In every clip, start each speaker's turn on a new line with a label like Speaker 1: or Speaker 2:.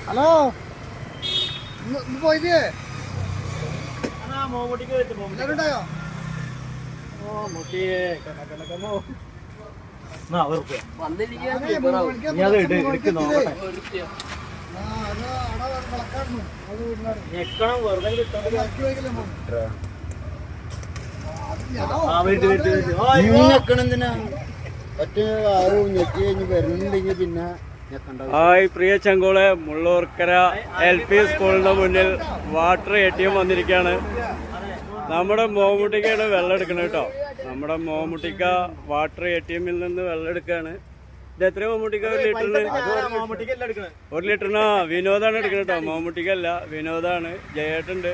Speaker 1: Hello പോയില്ലേ ഉണ്ടായോ
Speaker 2: പിന്നെ
Speaker 3: ഹായ് പ്രിയ ചങ്കോളെ, മുള്ളൂർക്കര LP സ്കൂളിന്റെ മുന്നിൽ വാട്ടർ ATM വന്നിരിക്കുകയാണ്. നമ്മുടെ മോമുട്ടിക്കാണ് വെള്ളം എടുക്കുന്നത് കേട്ടോ. നമ്മുടെ മോമുട്ടിക്ക വാട്ടർ ATMിൽ നിന്ന് വെള്ളം എടുക്കുകയാണ്. ഇത് എത്ര മോമുട്ടിക്ക? ഒരു ലിറ്ററിനാ വിനോദാണ് എടുക്കുന്നത് കേട്ടോ. മോമുട്ടിക്കല്ല, വിനോദാണ്. ജയേട്ടുണ്ട്.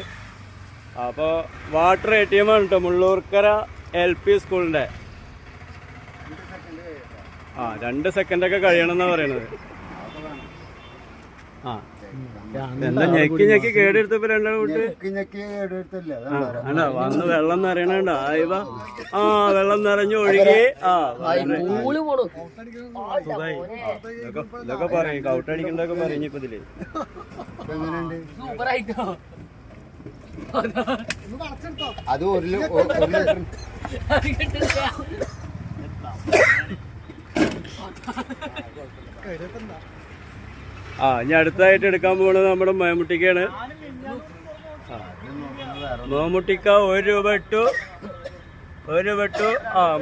Speaker 3: അപ്പോൾ വാട്ടർ ATM ആണ് കേട്ടോ, മുള്ളൂർക്കര LP സ്കൂളിന്റെ. 2 സെക്കൻഡൊക്കെ കഴിയണമെന്നാ പറയണത്. എന്താ ഞെക്കി കേടെടുത്തപ്പോ രണ്ടാൾ വിട്ട് അല്ല വന്ന് വെള്ളം നിറയണണ്ട. വെള്ളം നിറഞ്ഞു ഒഴുകി. ഇതൊക്കെ പറയും, കൗട്ടടിക്കണ്ടൊക്കെ പറയും. ഇപ്പൊ ഇതില്
Speaker 2: അത്
Speaker 3: ഇനി അടുത്തായിട്ട് എടുക്കാൻ പോകുന്നത് നമ്മുടെ മോമുട്ടിക്കാണ്. മോമുട്ടിക്ക 1 രൂപ ഇട്ടു.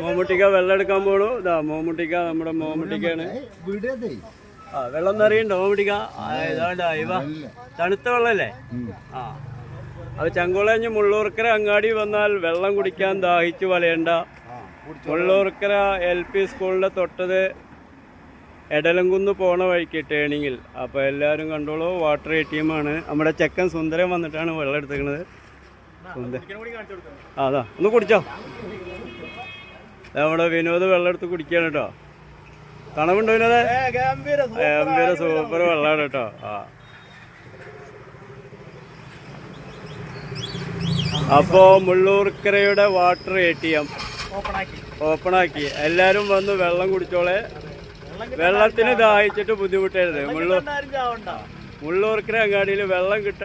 Speaker 3: മോമുട്ടിക്ക വെള്ളം എടുക്കാൻ പോണു. ഇതാ മോമുട്ടിക്ക, നമ്മുടെ മോമുട്ടിക്കാണ്. വെള്ളം നിറയുണ്ടോ മോമുട്ടിക്ക? തണുത്ത വെള്ളല്ലേ? അത് ചങ്കോളഞ്ഞ് മുള്ളൂർക്കര അങ്ങാടി വന്നാൽ വെള്ളം കുടിക്കാൻ ദാഹിച്ചു വലയണ്ട. മുള്ളൂർക്കര LP സ്കൂളിന്റെ തൊട്ടത് എടലംകുന്ന് പോണ വഴിക്ക് ടേണിങ്ങിൽ. അപ്പോൾ എല്ലാവരും കണ്ടോളൂ, വാട്ടർ ATM ആണ്. നമ്മുടെ ചെക്കൻ സുന്ദരൻ വന്നിട്ടാണ് വെള്ളം എടുത്തേക്കണത്. അതാ ഒന്ന് കുടിച്ചോ. നമ്മുടെ വിനോദ് വെള്ളം എടുത്ത് കുടിക്കുകയാണ് കേട്ടോ. തണവുണ്ടോ വിനോദേ? ഗംഭീര സൂപ്പർ വെള്ളമാണ് കേട്ടോ. അപ്പോൾ മുള്ളൂർക്കരയുടെ വാട്ടർ ATM ഓപ്പണാക്കി. എല്ലാവരും വന്ന് വെള്ളം കുടിച്ചോളെ. വെള്ളത്തിന് ദാഹിച്ചിട്ട് ബുദ്ധിമുട്ടരുത്. മുള്ളൂർക്കര അങ്ങാടിയിൽ വെള്ളം കിട്ടാൻ